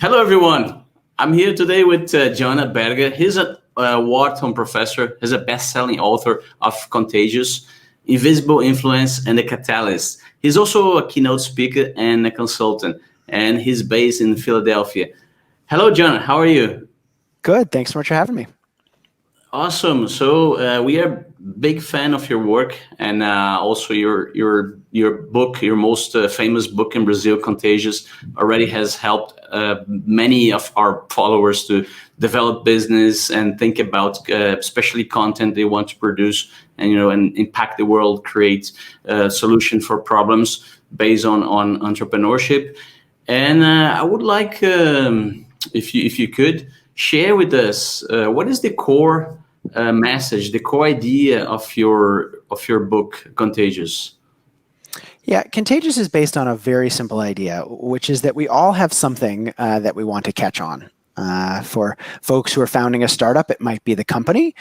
Hello, everyone. I'm here today with Jonah Berger. He's a Wharton professor. He's a best-selling author of Contagious, Invisible Influence, and The Catalyst. He's also a keynote speaker and a consultant, and he's based in Philadelphia. Hello, Jonah. How are you? Good. Thanks so much for having me. Awesome. So we are big fan of your work and also your book, your most famous book in Brazil, Contagious, already has helped many of our followers to develop business and think about especially content they want to produce and impact the world, create a solution for problems based on entrepreneurship. And I would like if you could share with us what is the core message, the core idea of your book, Contagious. Yeah, Contagious is based on a very simple idea, which is that we all have something that we want to catch on. For folks who are founding a startup, it might be the company.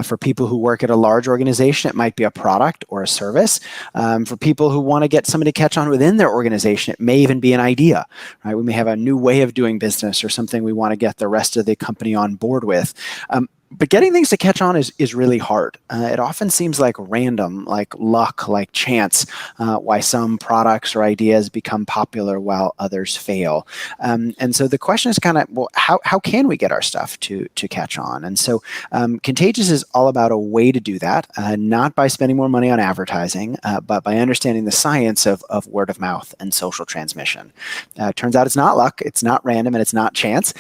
For people who work at a large organization, it might be a product or a service. For people who want to get somebody to catch on within their organization, it may even be an idea. Right? We may have a new way of doing business or something we want to get the rest of the company on board with. But getting things to catch on is really hard. It often seems like random, like luck, like chance, why some products or ideas become popular while others fail. And so the question is kind of, well, how can we get our stuff to catch on? And so Contagious is all about a way to do that, not by spending more money on advertising, but by understanding the science of word of mouth and social transmission. Turns out it's not luck, it's not random, and it's not chance.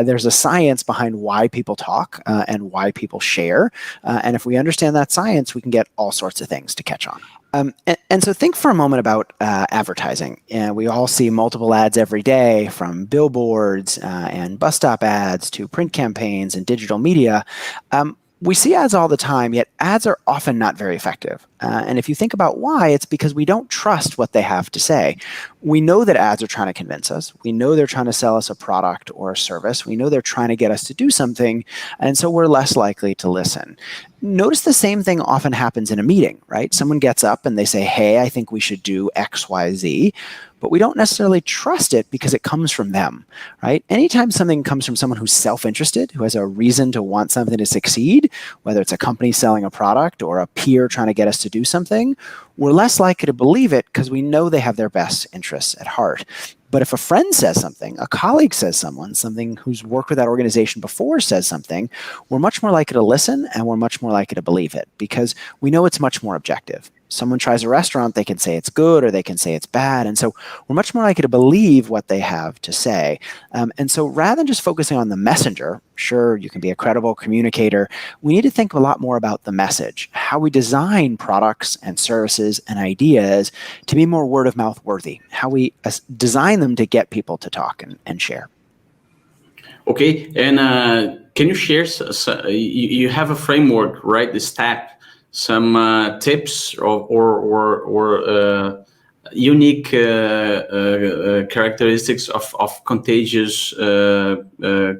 There's a science behind why people talk and why people share. And if we understand that science, we can get all sorts of things to catch on. And so think for a moment about advertising. We all see multiple ads every day, from billboards and bus stop ads to print campaigns and digital media. We see ads all the time, yet ads are often not very effective. And if you think about why, it's because we don't trust what they have to say. We know that ads are trying to convince us. We know they're trying to sell us a product or a service. We know they're trying to get us to do something, and so we're less likely to listen. Notice the same thing often happens in a meeting, right? Someone gets up and they say, hey, I think we should do X, Y, Z. But we don't necessarily trust it because it comes from them, right? Anytime something comes from someone who's self-interested, who has a reason to want something to succeed, whether it's a company selling a product or a peer trying to get us to do something, we're less likely to believe it because we know they have their best interests at heart. But if a friend says something, a colleague says something who's worked with that organization before says something, we're much more likely to listen and we're much more likely to believe it because we know it's much more objective. Someone tries a restaurant, they can say it's good or they can say it's bad. And so we're much more likely to believe what they have to say. And so rather than just focusing on the messenger, sure, you can be a credible communicator, we need to think a lot more about the message, how we design products and services and ideas to be more word of mouth worthy, how we design them to get people to talk and share. Okay, and can you share, you have a framework, right, the STEP, some tips or unique characteristics of Contagious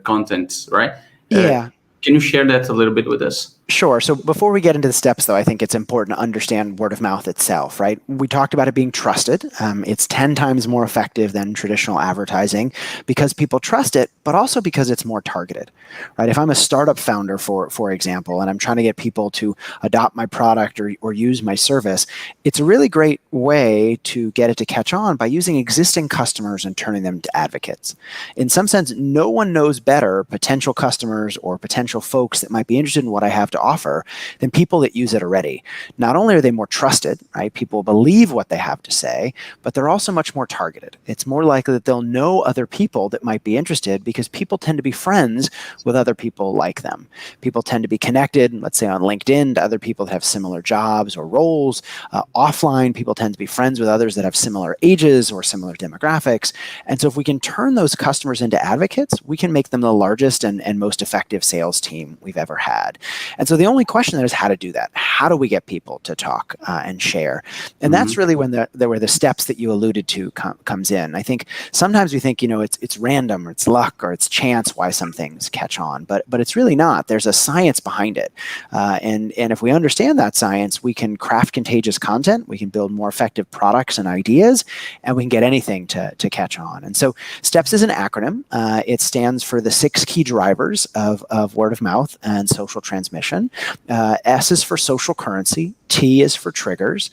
content, right? Yeah. Can you share that a little bit with us? Sure. So before we get into the steps, though, I think it's important to understand word of mouth itself, right? We talked about it being trusted. It's 10 times more effective than traditional advertising because people trust it, but also because it's more targeted, right? If I'm a startup founder, for example, and I'm trying to get people to adopt my product or use my service, it's a really great way to get it to catch on by using existing customers and turning them to advocates. In some sense, no one knows better potential customers or potential folks that might be interested in what I have to offer than people that use it already. Not only are they more trusted, right? People believe what they have to say, but they're also much more targeted. It's more likely that they'll know other people that might be interested because people tend to be friends with other people like them. People tend to be connected, let's say on LinkedIn, to other people that have similar jobs or roles. Offline, people tend to be friends with others that have similar ages or similar demographics. And so if we can turn those customers into advocates, we can make them the largest and most effective sales team we've ever had. And so the only question there is how to do that. How do we get people to talk and share? And that's really when where the steps that you alluded to comes in. I think sometimes we think, it's random or it's luck or it's chance why some things catch on, but it's really not. There's a science behind it. And if we understand that science, we can craft contagious content, we can build more effective products and ideas, and we can get anything to catch on. And so STEPS is an acronym. It stands for the 6 key drivers of word of mouth and social transmission. S is for social currency. T is for triggers.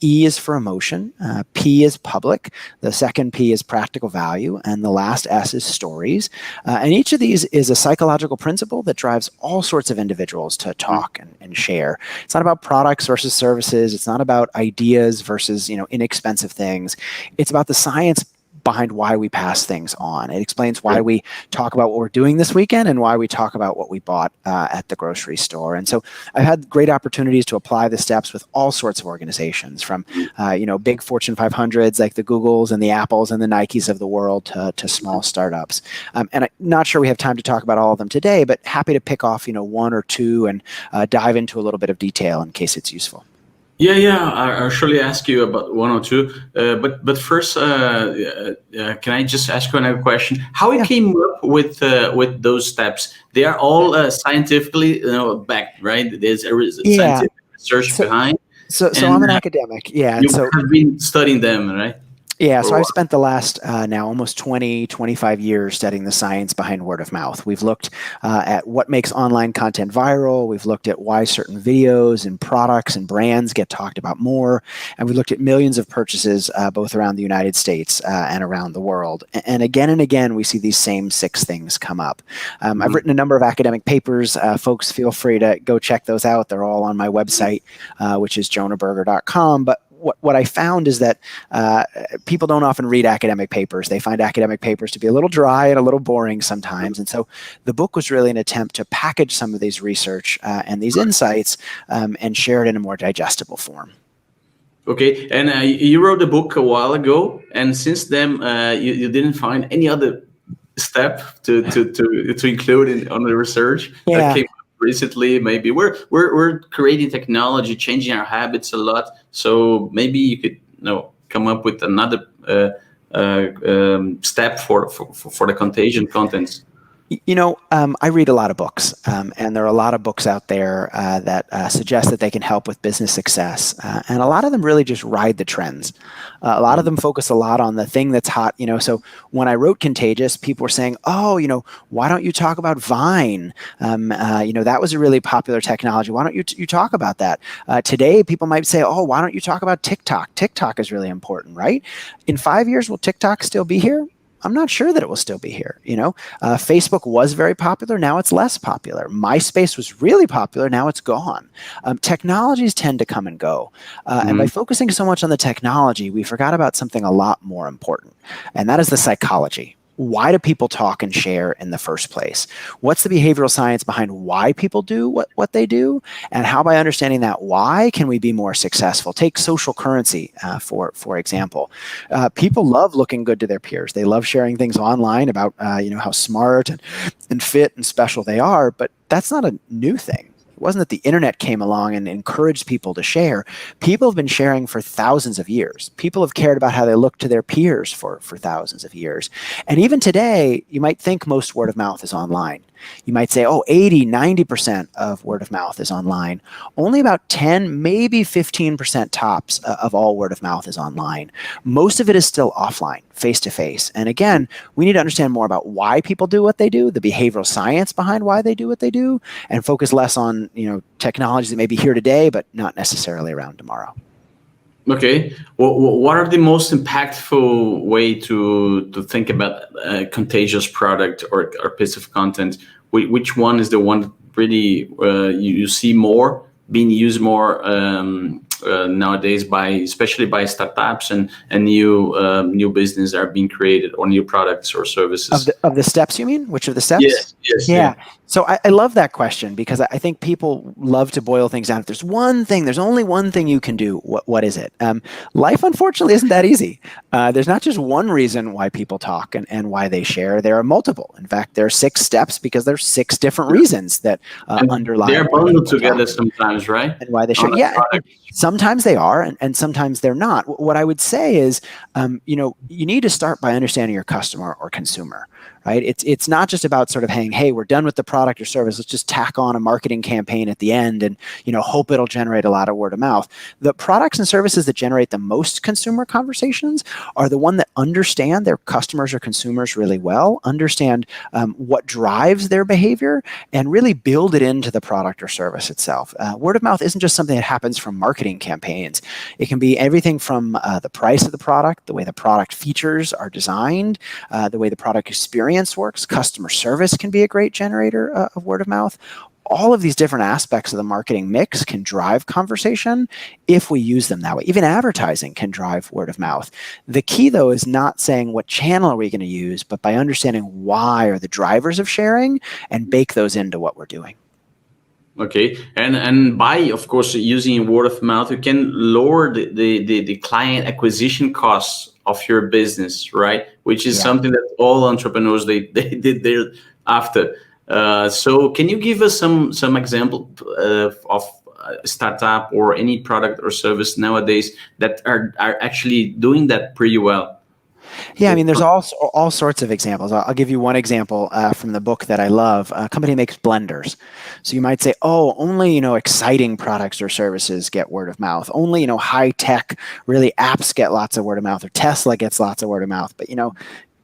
E is for emotion. P is public. The second P is practical value. And the last S is stories. And each of these is a psychological principle that drives all sorts of individuals to talk and share. It's not about products versus services. It's not about ideas versus, inexpensive things. It's about the science behind why we pass things on. It explains why we talk about what we're doing this weekend and why we talk about what we bought at the grocery store. And so I've had great opportunities to apply the steps with all sorts of organizations, from big Fortune 500s like the Googles and the Apples and the Nikes of the world to small startups. And I'm not sure we have time to talk about all of them today, but happy to pick off one or two and dive into a little bit of detail in case it's useful. Yeah. I'll surely ask you about one or two. But first, can I just ask you another question? How you came up with those steps? They are all scientifically backed, right? There's a scientific research behind. So I'm an academic. Yeah. You have been studying them, right? Yeah, so I've spent the last now almost 20, 25 years studying the science behind word of mouth. We've looked at what makes online content viral. We've looked at why certain videos and products and brands get talked about more. And we looked at millions of purchases both around the United States and around the world. And again, we see these same 6 things come up. I've written a number of academic papers. Folks, feel free to go check those out. They're all on my website, which is jonahberger.com. But what I found is that people don't often read academic papers. They find academic papers to be a little dry and a little boring sometimes. And so the book was really an attempt to package some of these research and these insights and share it in a more digestible form. Okay, and you wrote the book a while ago, and since then you didn't find any other step to include on the research that came recently. Maybe we're creating technology, changing our habits a lot. So maybe you could come up with another step for the contagion contents. I read a lot of books, and there are a lot of books out there that suggest that they can help with business success. And a lot of them really just ride the trends. A lot of them focus a lot on the thing that's hot. So when I wrote Contagious, people were saying, why don't you talk about Vine? That was a really popular technology. Why don't you talk about that? Today, people might say, why don't you talk about TikTok? TikTok is really important, right? In 5 years, will TikTok still be here? I'm not sure that it will still be here. Facebook was very popular. Now it's less popular. MySpace was really popular. Now it's gone. Technologies tend to come and go. And by focusing so much on the technology, we forgot about something a lot more important. And that is the psychology. Why do people talk and share in the first place? What's the behavioral science behind why people do what they do? And how, by understanding that why, can we be more successful? Take social currency, for example. People love looking good to their peers. They love sharing things online about how smart and fit and special they are, but that's not a new thing. It wasn't that the internet came along and encouraged people to share. People have been sharing for thousands of years. People have cared about how they look to their peers for thousands of years. And even today, you might think most word of mouth is online. You might say, 80, 90% of word of mouth is online. Only about 10, maybe 15% tops of all word of mouth is online. Most of it is still offline, face-to-face. And again, we need to understand more about why people do what they do, the behavioral science behind why they do what they do, and focus less on technologies that may be here today, but not necessarily around tomorrow. Okay. Well, what are the most impactful way to think about a contagious product or piece of content? Which one is the one that really you see more being used more nowadays, especially by startups and new business are being created, or new products or services. Of the steps, you mean? Which of the steps? Yes. Yeah. So I love that question, because I think people love to boil things down. If there's one thing, there's only one thing you can do. What is it? Life, unfortunately, isn't that easy. There's not just one reason why people talk and why they share. There are multiple. In fact, there are 6 steps because there's 6 different reasons that underlie. They're bundled together sometimes, right? And why they share. Yeah. And sometimes they are, and sometimes they're not. What I would say is, you need to start by understanding your customer or consumer. Right? It's not just about sort of saying, hey, we're done with the product or service. Let's just tack on a marketing campaign at the end and hope it'll generate a lot of word of mouth. The products and services that generate the most consumer conversations are the one that understand their customers or consumers really well, understand what drives their behavior, and really build it into the product or service itself. Word of mouth isn't just something that happens from marketing campaigns. It can be everything from the price of the product, the way the product features are designed, the way the product experience works. Customer service can be a great generator of word of mouth. All of these different aspects of the marketing mix can drive conversation if we use them that way. Even advertising can drive word of mouth. The key, though, is not saying what channel are we going to use, but by understanding why are the drivers of sharing and bake those into what we're doing. Okay, and by, of course, using word of mouth, you can lower the client acquisition costs of your business, right? Which is something that all entrepreneurs they did there after. So can you give us some example of a startup or any product or service nowadays that are actually doing that pretty well? Yeah, I mean, there's all sorts of examples. I'll give you one example from the book that I love. A company makes blenders. So you might say, oh, only, exciting products or services get word of mouth. Only, high tech, really apps get lots of word of mouth, or Tesla gets lots of word of mouth. But,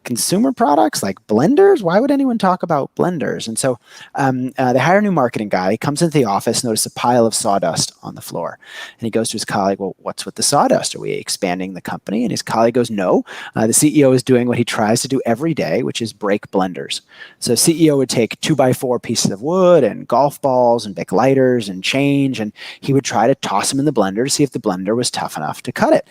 consumer products like blenders, why would anyone talk about blenders? And so they hire a new marketing guy. He comes into the office, notice a pile of sawdust on the floor. And he goes to his colleague, well, what's with the sawdust? Are we expanding the company? And his colleague goes, no. The CEO is doing what he tries to do every day, which is break blenders. So CEO would take 2x4 pieces of wood and golf balls and big lighters and change, and he would try to toss them in the blender to see if the blender was tough enough to cut it.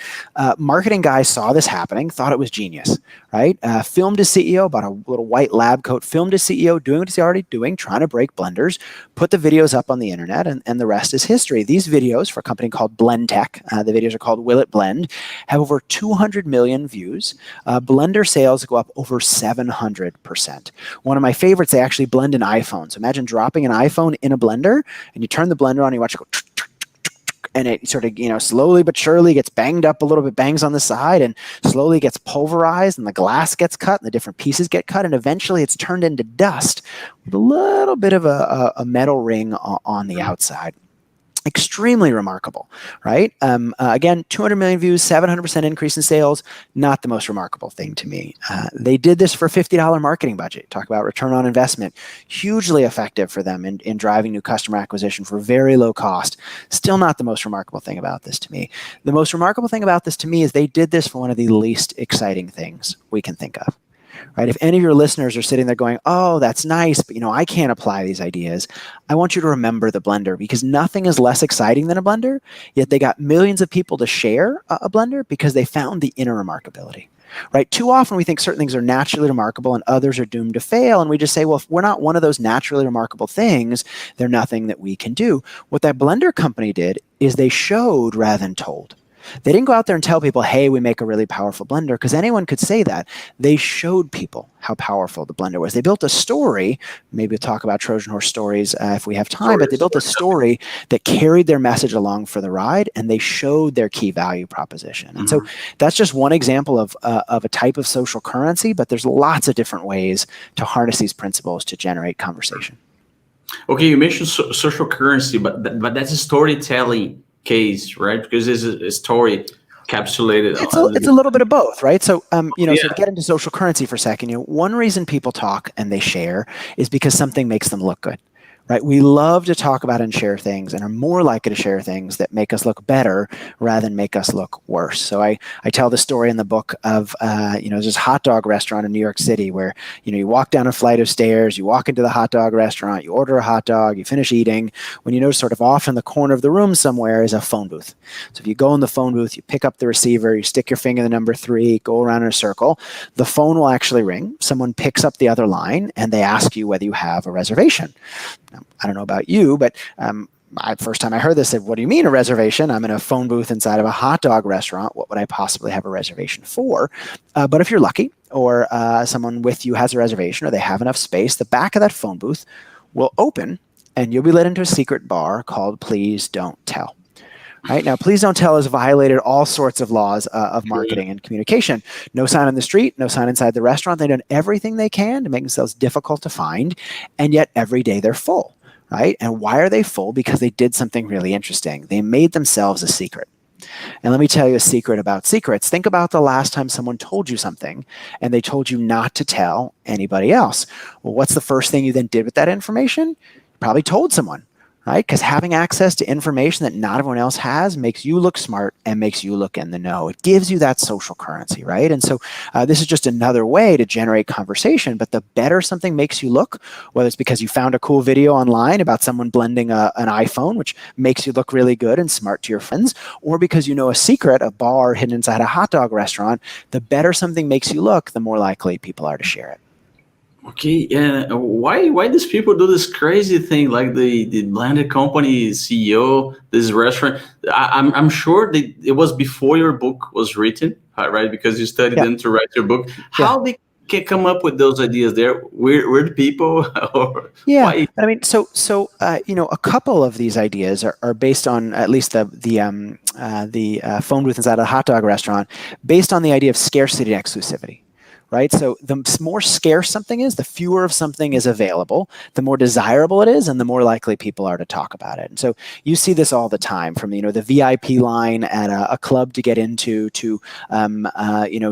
Marketing guy saw this happening, thought it was genius, right? Filmed his CEO, bought a little white lab coat, filmed his CEO doing what he's already doing, trying to break blenders, put the videos up on the internet, and the rest is history. These videos, for a company called Blend Tech, the videos are called Will It Blend, have over 200 million views. Blender sales go up over 700%. One of my favorites, they actually blend an iPhone. So imagine dropping an iPhone in a blender, and you turn the blender on, you watch it go, and it sort of, slowly but surely gets banged up a little bit, bangs on the side, and slowly gets pulverized, and the glass gets cut, and the different pieces get cut, and eventually it's turned into dust with a little bit of a metal ring on the outside. Extremely remarkable, right? Again, 200 million views, 700% increase in sales, not the most remarkable thing to me. They did this for a $50 marketing budget. Talk about return on investment. Hugely effective for them in driving new customer acquisition for very low cost. Still not the most remarkable thing about this to me. The most remarkable thing about this to me is they did this for one of the least exciting things we can think of. Right? If any of your listeners are sitting there going, oh, that's nice, but I can't apply these ideas, I want you to remember the blender, because nothing is less exciting than a blender, yet they got millions of people to share a blender because they found the inner remarkability. Right? Too often we think certain things are naturally remarkable and others are doomed to fail, and we just say, well, if we're not one of those naturally remarkable things, they're nothing that we can do. What that blender company did is they showed rather than told. They didn't go out there and tell people, hey, we make a really powerful blender, because anyone could say that. They showed people how powerful the blender was. They built a story. Maybe we'll talk about Trojan horse stories if we have time, but they built a story that carried their message along for the ride, and they showed their key value proposition. And so that's just one example of a type of social currency, but there's lots of different ways to harness these principles to generate conversation. Okay, you mentioned social currency, but that's a storytelling case, right? Because it's a story encapsulated. It's a little bit of both, right? So, so to get into social currency for a second, one reason people talk and they share is because something makes them look good, right? We love to talk about and share things and are more likely to share things that make us look better rather than make us look worse. So I tell the story in the book of, this hot dog restaurant in New York City where, you walk down a flight of stairs, you walk into the hot dog restaurant, you order a hot dog, you finish eating. When you notice sort of off in the corner of the room somewhere is a phone booth. So if you go in the phone booth, you pick up the receiver, you stick your finger in the number 3, go around in a circle, the phone will actually ring. Someone picks up the other line and they ask you whether you have a reservation. Now, I don't know about you, but first time I heard this, I said, what do you mean a reservation? I'm in a phone booth inside of a hot dog restaurant. What would I possibly have a reservation for? But if you're lucky or someone with you has a reservation or they have enough space, the back of that phone booth will open and you'll be led into a secret bar called Please Don't Tell. Right now, Please Don't Tell has violated all sorts of laws of marketing and communication. No sign on the street, no sign inside the restaurant. They've done everything they can to make themselves difficult to find, and yet every day they're full, right? And why are they full? Because they did something really interesting. They made themselves a secret. And let me tell you a secret about secrets. Think about the last time someone told you something and they told you not to tell anybody else. Well, what's the first thing you then did with that information? You probably told someone. Right? Because having access to information that not everyone else has makes you look smart and makes you look in the know. It gives you that social currency, right? And so this is just another way to generate conversation. But the better something makes you look, whether it's because you found a cool video online about someone blending an iPhone, which makes you look really good and smart to your friends, or because you know a secret, a bar hidden inside a hot dog restaurant, the better something makes you look, the more likely people are to share it. Okay, yeah. Why these people do this crazy thing like the blended company CEO, this restaurant? I'm sure it was before your book was written, right? Because you studied them to write your book. How they can come up with those ideas? They're weird people, or why? I mean, so a couple of these ideas are based on at least the phone booth inside a hot dog restaurant, based on the idea of scarcity and exclusivity. Right? So the more scarce something is, the fewer of something is available, the more desirable it is, and the more likely people are to talk about it. And so you see this all the time, from the VIP line at a club to get into to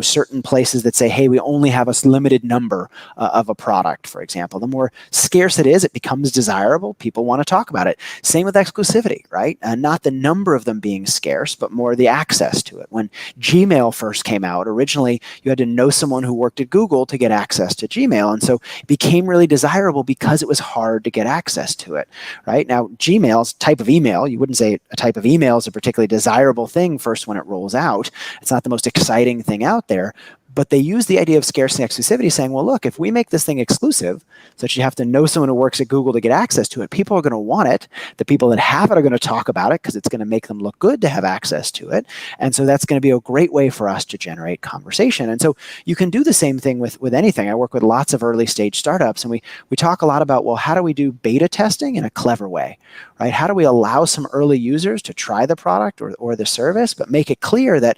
certain places that say, hey, we only have a limited number of a product, for example. The more scarce it is, it becomes desirable. People want to talk about it. Same with exclusivity, right? Not the number of them being scarce, but more the access to it. When Gmail first came out, originally you had to know someone who worked at Google to get access to Gmail. And so it became really desirable because it was hard to get access to it, right? Now, Gmail's type of email, you wouldn't say a type of email is a particularly desirable thing first when it rolls out. It's not the most exciting thing out there. But they use the idea of scarcity and exclusivity, saying, well, look, if we make this thing exclusive, so that you have to know someone who works at Google to get access to it, people are going to want it. The people that have it are going to talk about it because it's going to make them look good to have access to it. And so that's going to be a great way for us to generate conversation. And so you can do the same thing with anything. I work with lots of early stage startups, and we talk a lot about, well, how do we do beta testing in a clever way, right? How do we allow some early users to try the product or the service, but make it clear that,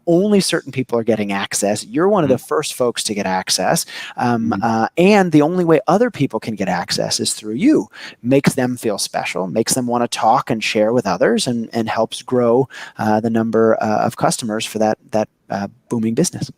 only certain people are getting access. You're one of the first folks to get access. And the only way other people can get access is through you. Makes them feel special, makes them want to talk and share with others, and helps grow the number of customers for that booming business.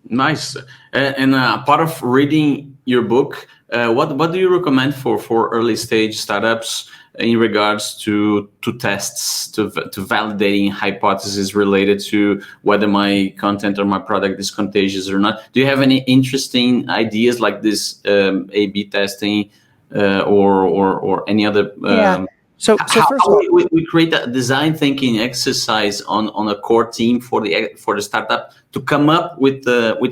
Nice. And part of reading your book, what do you recommend for early stage startups in regards to tests, to validating hypotheses related to whether my content or my product is contagious or not? Do you have any interesting ideas like this A/B testing or any other? So first of all, we create a design thinking exercise on a core team for the startup to come up with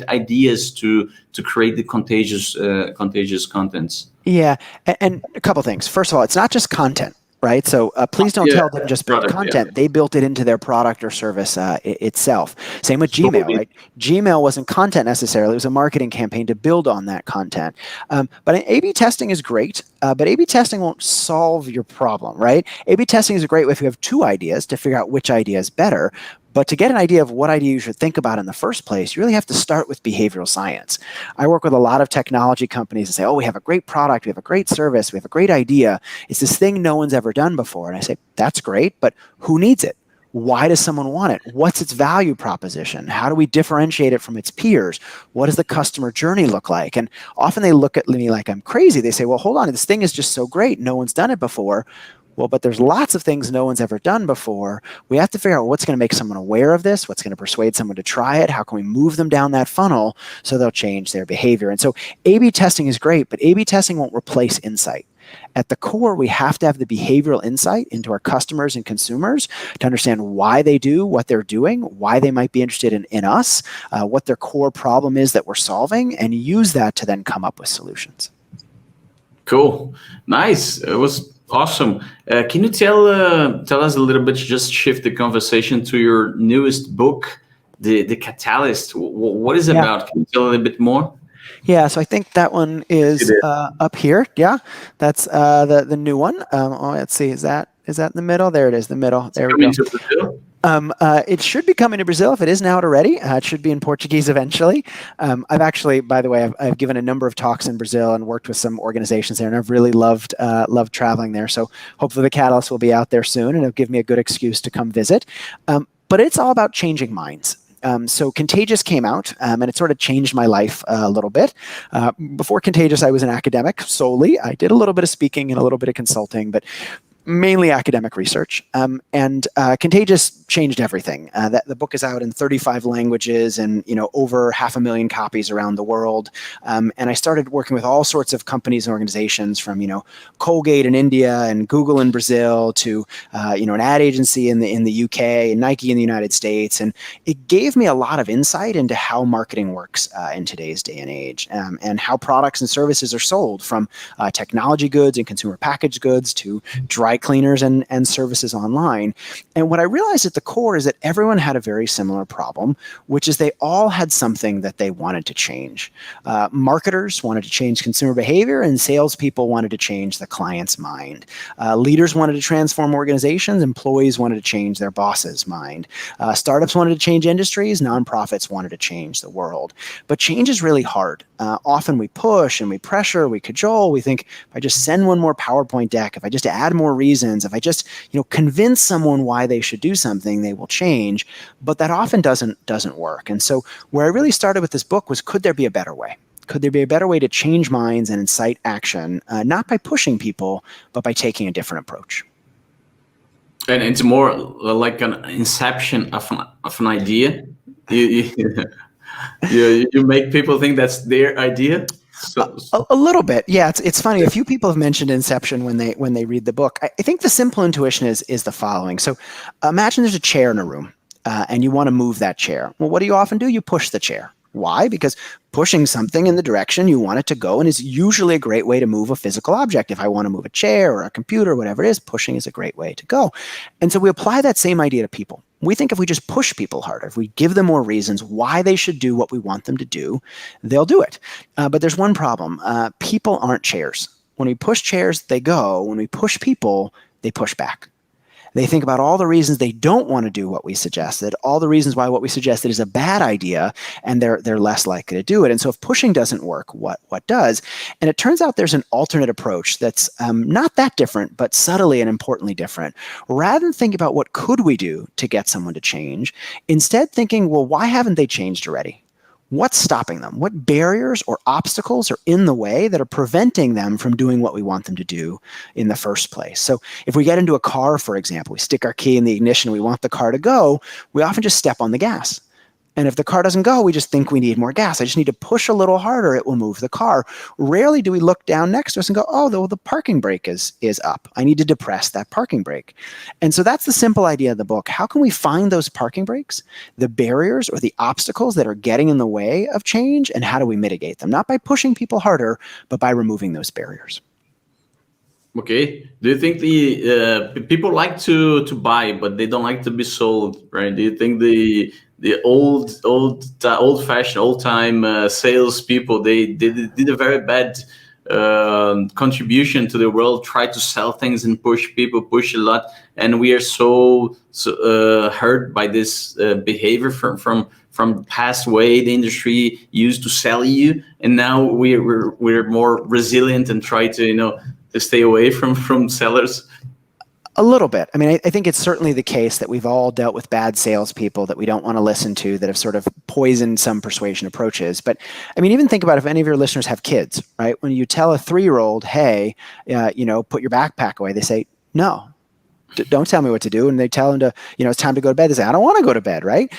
ideas to create the contagious contents. Yeah, and a couple things. First of all, it's not just content, right? So Please Don't Tell didn't just build content. They built it into their product or service itself. Same with Gmail, right? Gmail wasn't content necessarily. It was a marketing campaign to build on that content. But A/B testing is great, but A/B testing won't solve your problem, right? A/B testing is a great way if you have two ideas to figure out which idea is better. But to get an idea of what idea you should think about in the first place, you really have to start with behavioral science. I work with a lot of technology companies and say, oh, we have a great product, we have a great service, we have a great idea. It's this thing no one's ever done before. And I say, that's great, but who needs it? Why does someone want it? What's its value proposition? How do we differentiate it from its peers? What does the customer journey look like? And often they look at me like I'm crazy. They say, well, hold on, this thing is just so great. No one's done it before. Well, but there's lots of things no one's ever done before. We have to figure out what's going to make someone aware of this, what's going to persuade someone to try it, how can we move them down that funnel so they'll change their behavior. And so A/B testing is great, but A/B testing won't replace insight. At the core, we have to have the behavioral insight into our customers and consumers to understand why they do what they're doing, why they might be interested in us, what their core problem is that we're solving, and use that to then come up with solutions. Cool. Nice. It was awesome. Can you tell us a little bit, just shift the conversation to your newest book, The Catalyst. What is it about? Can you tell a little bit more? Yeah, so I think that one is up here. Yeah, that's the new one. Let's see, is that in the middle? There it is, the middle. There we go. It should be coming to Brazil if it isn't out already. It should be in Portuguese eventually. I've actually, by the way, I've given a number of talks in Brazil and worked with some organizations there, and I've really loved traveling there. So hopefully the Catalyst will be out there soon, and it'll give me a good excuse to come visit. But it's all about changing minds. So Contagious came out, and it sort of changed my life a little bit. Before Contagious, I was an academic solely. I did a little bit of speaking and a little bit of consulting, but mainly academic research. And Contagious changed everything. The book is out in 35 languages and over 500,000 copies around the world. And I started working with all sorts of companies and organizations from Colgate in India and Google in Brazil to an ad agency in the UK and Nike in the United States. And it gave me a lot of insight into how marketing works in today's day and age, and how products and services are sold, from technology goods and consumer packaged goods to dry cleaners and services online. And what I realized at the core is that everyone had a very similar problem, which is they all had something that they wanted to change. Marketers wanted to change consumer behavior, and salespeople wanted to change the client's mind. Leaders wanted to transform organizations. Employees wanted to change their boss's mind. Startups wanted to change industries. Nonprofits wanted to change the world. But change is really hard. Often we push and we pressure, we cajole. We think, if I just send one more PowerPoint deck, if I just add more reasons, if I just convince someone why they should do something, they will change. But that often doesn't work. And so where I really started with this book was, could there be a better way? Could there be a better way to change minds and incite action, not by pushing people, but by taking a different approach? And it's more like an inception of an idea. You make people think that's their idea. A little bit, yeah. It's funny. A few people have mentioned inception when they read the book. I think the simple intuition is the following. So, imagine there's a chair in a room, and you want to move that chair. Well, what do you often do? You push the chair. Why? Because pushing something in the direction you want it to go, and is usually a great way to move a physical object. If I want to move a chair or a computer, whatever it is, pushing is a great way to go. And so we apply that same idea to people. We think if we just push people harder, if we give them more reasons why they should do what we want them to do, they'll do it. But there's one problem. People aren't chairs. When we push chairs, they go. When we push people, they push back. They think about all the reasons they don't want to do what we suggested, all the reasons why what we suggested is a bad idea, and they're less likely to do it. And so if pushing doesn't work, what does? And it turns out there's an alternate approach that's not that different, but subtly and importantly different. Rather than thinking about what could we do to get someone to change, instead thinking, well, why haven't they changed already? What's stopping them? What barriers or obstacles are in the way that are preventing them from doing what we want them to do in the first place? So if we get into a car, for example, we stick our key in the ignition, we want the car to go, we often just step on the gas. And if the car doesn't go, we just think we need more gas. I just need to push a little harder, it will move the car. Rarely do we look down next to us and go, oh, the parking brake is up. I need to depress that parking brake. And so that's the simple idea of the book. How can we find those parking brakes, the barriers or the obstacles that are getting in the way of change, and how do we mitigate them? Not by pushing people harder, but by removing those barriers. Okay. Do you think the people like to buy, but they don't like to be sold, right? Do you think the old-fashioned, old-time salespeople, they did a very bad contribution to the world, try to sell things and push people, push a lot, and we are so hurt by this behavior from past way the industry used to sell you, and now we're more resilient and try to to stay away from sellers? A little bit. I mean, I think it's certainly the case that we've all dealt with bad salespeople that we don't want to listen to, that have sort of poisoned some persuasion approaches. But I mean, even think about if any of your listeners have kids, right? When you tell a 3-year-old, hey, put your backpack away, they say, no. Don't tell me what to do. And they tell them to, it's time to go to bed. They say, I don't want to go to bed, right?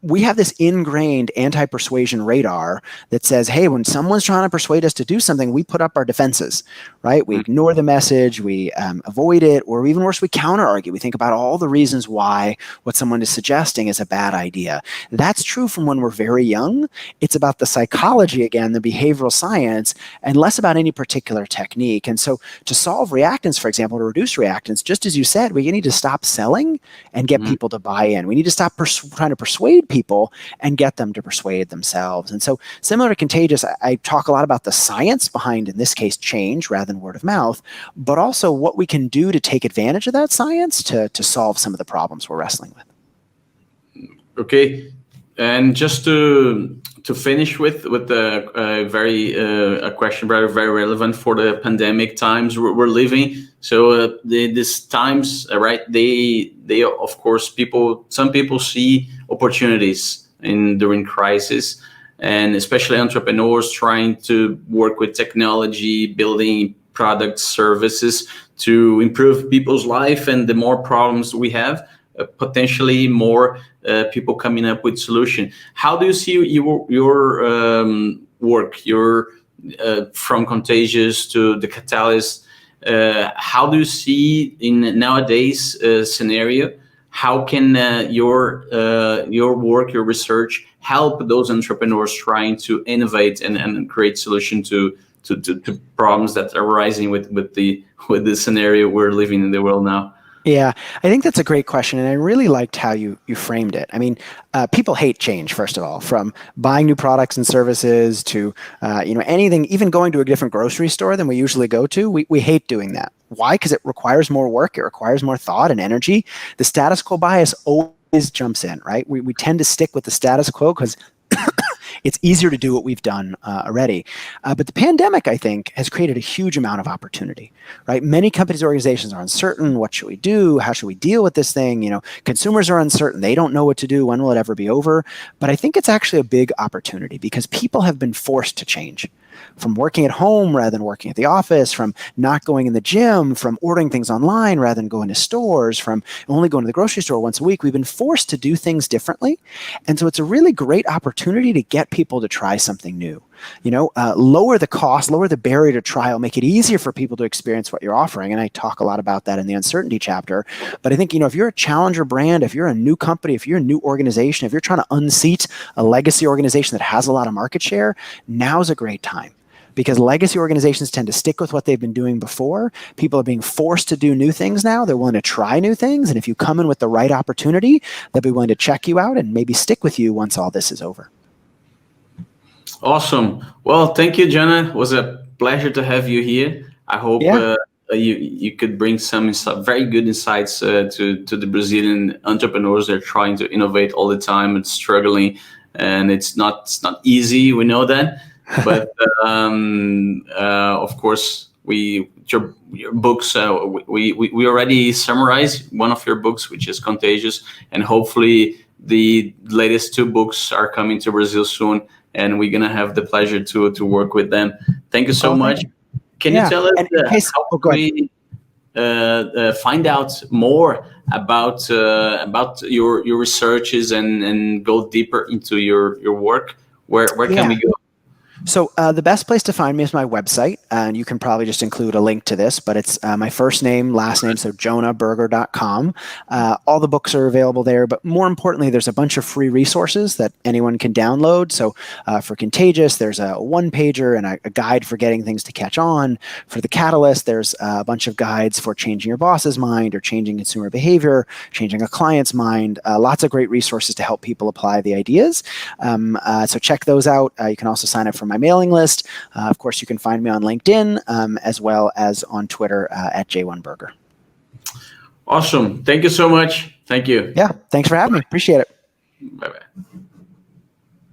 We have this ingrained anti-persuasion radar that says, hey, when someone's trying to persuade us to do something, we put up our defenses, right? We ignore the message, we avoid it, or even worse, we counter-argue. We think about all the reasons why what someone is suggesting is a bad idea. That's true from when we're very young. It's about the psychology, again, the behavioral science, and less about any particular technique. And so to solve reactance, for example, to reduce reactance, just as you said, we need to stop selling and get people to buy in. We need to stop trying to persuade people and get them to persuade themselves. And so similar to Contagious, I talk a lot about the science behind, in this case, change rather than word of mouth, but also what we can do to take advantage of that science to solve some of the problems we're wrestling with. Okay. And just to finish with a question very relevant for the pandemic times we're living. So these times, right? They of course some people see opportunities during crisis, and especially entrepreneurs trying to work with technology, building products, services to improve people's life. And the more problems we have, potentially more people coming up with solution. How do you see your work, from Contagious to the Catalyst? How do you see in nowadays scenario? How can your work, your research, help those entrepreneurs trying to innovate and create solution to problems that are arising with the scenario we're living in the world now? Yeah, I think that's a great question, and I really liked how you framed it. I mean, people hate change, first of all, from buying new products and services to anything, even going to a different grocery store than we usually go to. We hate doing that. Why? Because it requires more work, it requires more thought and energy. The status quo bias always jumps in, right? We tend to stick with the status quo because it's easier to do what we've done already. But the pandemic, I think, has created a huge amount of opportunity, right? Many companies, organizations are uncertain. What should we do? How should we deal with this thing? Consumers are uncertain. They don't know what to do. When will it ever be over? But I think it's actually a big opportunity because people have been forced to change. From working at home rather than working at the office, from not going in the gym, from ordering things online rather than going to stores, from only going to the grocery store once a week. We've been forced to do things differently. And so it's a really great opportunity to get people to try something new. Lower the cost, lower the barrier to trial, make it easier for people to experience what you're offering. And I talk a lot about that in the uncertainty chapter. But I think, if you're a challenger brand, if you're a new company, if you're a new organization, if you're trying to unseat a legacy organization that has a lot of market share, now's a great time. Because legacy organizations tend to stick with what they've been doing before. People are being forced to do new things now. They're willing to try new things. And if you come in with the right opportunity, they'll be willing to check you out and maybe stick with you once all this is over. Awesome. Well, thank you, Jonah. It was a pleasure to have you here. I hope you could bring some very good insights to the Brazilian entrepreneurs. They're trying to innovate all the time and struggling, and it's not easy. We know that. But of course, your books. We already summarized one of your books, which is Contagious, and hopefully the latest 2 books are coming to Brazil soon, and we're gonna have the pleasure to work with them. Thank you so much. Can you tell us how we find out more about your researches and go deeper into your work? Where can we go? So the best place to find me is my website, and you can probably just include a link to this, but it's my first name, last name, so jonahberger.com. All the books are available there, but more importantly, there's a bunch of free resources that anyone can download. So for Contagious, there's a one-pager and a guide for getting things to catch on. For the Catalyst, there's a bunch of guides for changing your boss's mind or changing consumer behavior, changing a client's mind. Lots of great resources to help people apply the ideas. So check those out. You can also sign up for my mailing list. Of course, you can find me on LinkedIn as well as on Twitter at J1Berger. Awesome. Thank you so much. Thank you. Yeah. Thanks for having me. Appreciate it. Bye-bye.